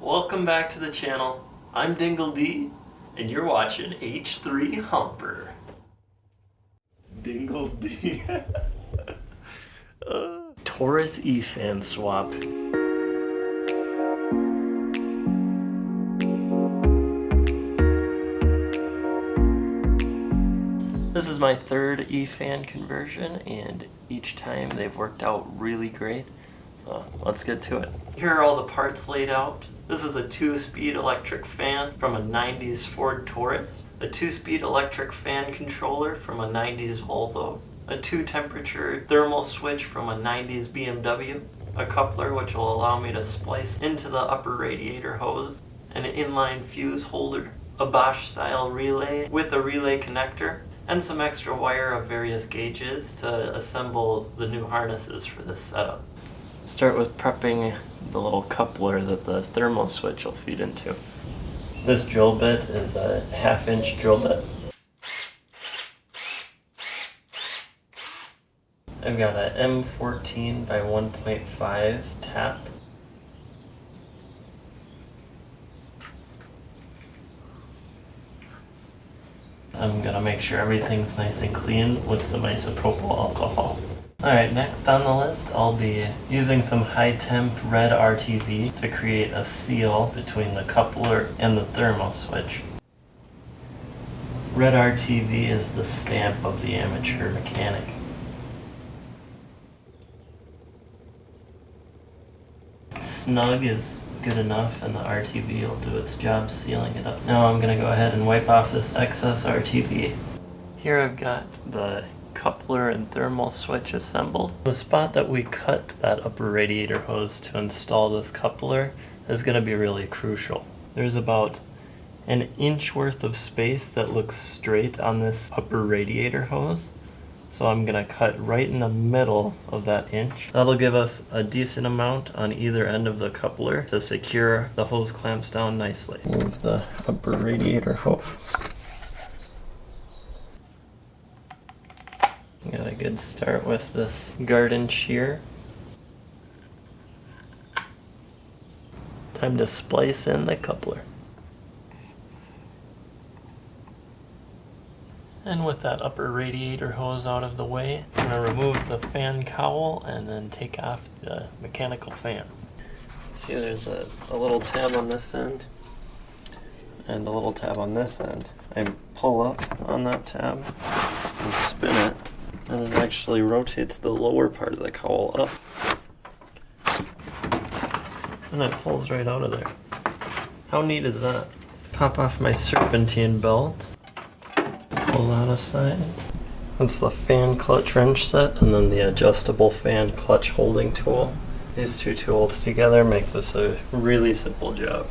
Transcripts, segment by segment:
Welcome back to the channel. I'm Dingle D, and you're watching H3 Humper. Dingle D. Taurus eFan swap. This is my third eFan conversion, and each time they've worked out really great. So let's get to it. Here are all the parts laid out. This is a 2-speed electric fan from a 90s Ford Taurus, a 2-speed electric fan controller from a 90s Volvo, a 2-temperature Thermo-Switch from a 90s BMW, a coupler which will allow me to splice into the upper radiator hose, an inline fuse holder, a Bosch-style relay with a relay connector, and some extra wire of various gauges to assemble the new harnesses for this setup. Start with prepping the little coupler that the Thermo-Switch will feed into. This drill bit is a 1/2-inch drill bit. I've got a M14 by 1.5 tap. I'm gonna make sure everything's nice and clean with some isopropyl alcohol. Alright, next on the list, I'll be using some high-temp red RTV to create a seal between the coupler and the Thermo-Switch. Red RTV is the stamp of the amateur mechanic. Snug is good enough, and the RTV will do its job sealing it up. Now I'm going to go ahead and wipe off this excess RTV. Here I've got the coupler and Thermo-Switch assembled. The spot that we cut that upper radiator hose to install this coupler is going to be really crucial. There's about an inch worth of space that looks straight on this upper radiator hose. So I'm going to cut right in the middle of that inch. That'll give us a decent amount on either end of the coupler to secure the hose clamps down nicely. Move the upper radiator hose. Got a good start with this garden shear. Time to splice in the coupler. And with that upper radiator hose out of the way, I'm going to remove the fan cowl and then take off the mechanical fan. See, there's a little tab on this end and a little tab on this end. I pull up on that tab and spin it, and it actually rotates the lower part of the cowl up. And it pulls right out of there. How neat is that? Pop off my serpentine belt. Pull that aside. That's the fan clutch wrench set, and then the adjustable fan clutch holding tool. These two tools together make this a really simple job.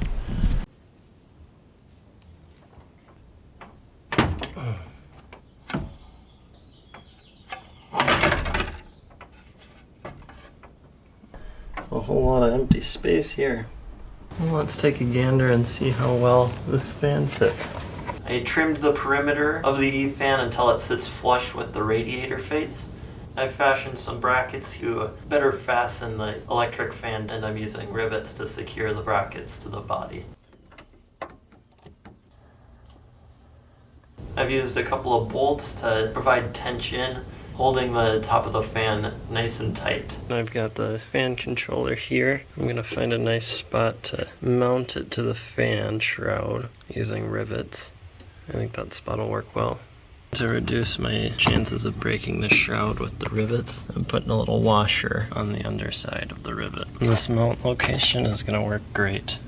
A whole lot of empty space here. Well, let's take a gander and see how well this fan fits. I trimmed the perimeter of the eFan until it sits flush with the radiator face. I've fashioned some brackets to better fasten the electric fan, and I'm using rivets to secure the brackets to the body. I've used a couple of bolts to provide tension, holding the top of the fan nice and tight. I've got the fan controller here. I'm going to find a nice spot to mount it to the fan shroud using rivets. I think that spot will work well. To reduce my chances of breaking the shroud with the rivets, I'm putting a little washer on the underside of the rivet. And this mount location is going to work great.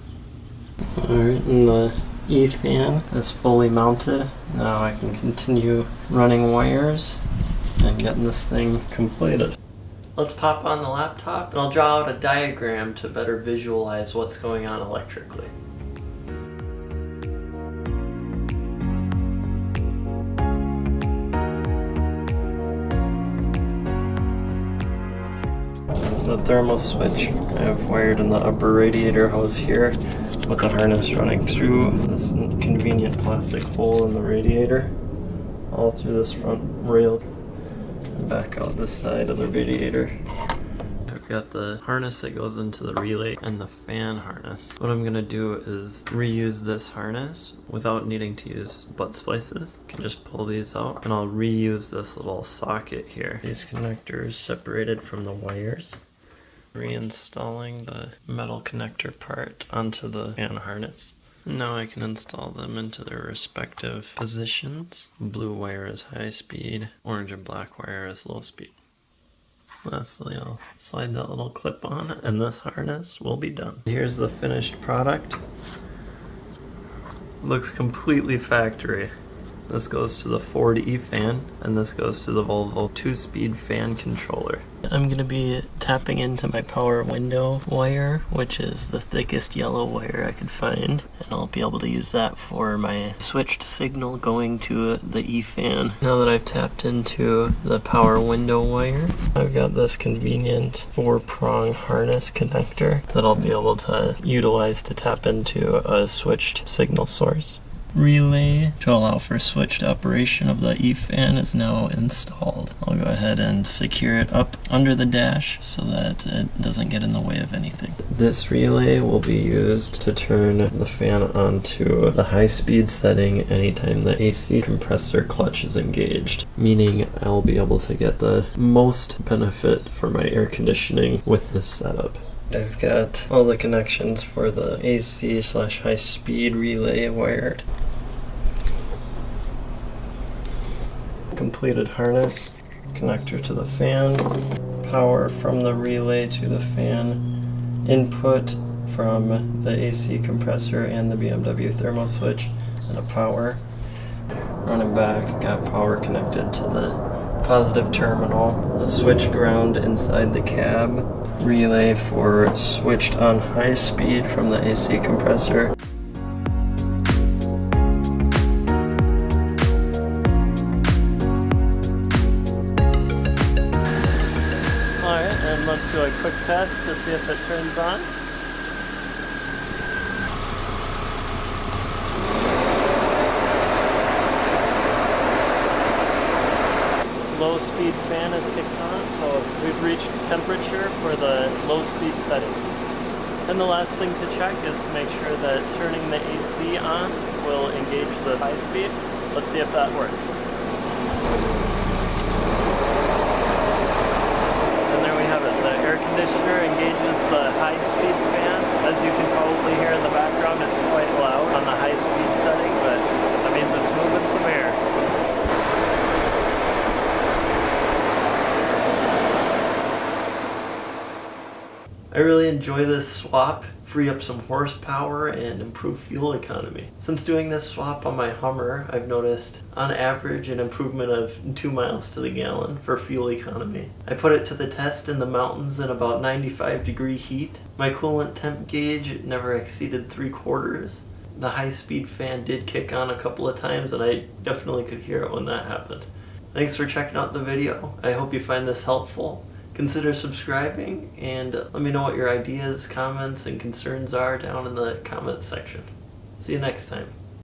Alright, and the eFan is fully mounted. Now I can continue running wires and getting this thing completed. Let's pop on the laptop and I'll draw out a diagram to better visualize what's going on electrically. The Thermo-Switch I have wired in the upper radiator hose here, with the harness running through this convenient plastic hole in the radiator, all through this front rail, and back out this side of the radiator. got the harness that goes into the relay and the fan harness. What I'm gonna do is reuse this harness without needing to use butt splices. I can just pull these out, and I'll reuse this little socket here. These connectors separated from the wires. Reinstalling the metal connector part onto the fan harness. Now I can install them into their respective positions. Blue wire is high speed, orange and black wire is low speed. Lastly, I'll slide that little clip on and this harness will be done. Here's the finished product. Looks completely factory. This goes to the Ford eFan, and this goes to the Volvo 2-speed fan controller. I'm going to be tapping into my power window wire, which is the thickest yellow wire I could find, and I'll be able to use that for my switched signal going to the eFan. Now that I've tapped into the power window wire, I've got this convenient 4-prong harness connector that I'll be able to utilize to tap into a switched signal source. Relay to allow for switched operation of the eFan is now installed. I'll go ahead and secure it up under the dash so that it doesn't get in the way of anything. This relay will be used to turn the fan onto the high speed setting anytime the AC compressor clutch is engaged, meaning I'll be able to get the most benefit for my air conditioning with this setup. I've got all the connections for the AC/high speed relay wired. Completed harness, connector to the fan, power from the relay to the fan, input from the AC compressor and the BMW Thermo-Switch, and a power. Running back, got power connected to the positive terminal, a switch ground inside the cab, relay for switched on high speed from the AC compressor. Alright, and let's do a quick test to see if it turns on. Low speed fan is kicked on, so we've reached temperature for the low speed setting. And the last thing to check is to make sure that turning the AC on will engage the high speed. Let's see if that works. And there we have it. The air conditioner engages the high speed fan. As you can probably hear in the background, it's quite loud on the high speed setting, but that means it's moving some air. I really enjoy this swap, free up some horsepower and improve fuel economy. Since doing this swap on my Hummer, I've noticed on average an improvement of 2 miles to the gallon for fuel economy. I put it to the test in the mountains in about 95-degree heat. My coolant temp gauge never exceeded 3/4. The high-speed fan did kick on a couple of times, and I definitely could hear it when that happened. Thanks for checking out the video. I hope you find this helpful. Consider subscribing, and let me know what your ideas, comments, and concerns are down in the comments section. See you next time.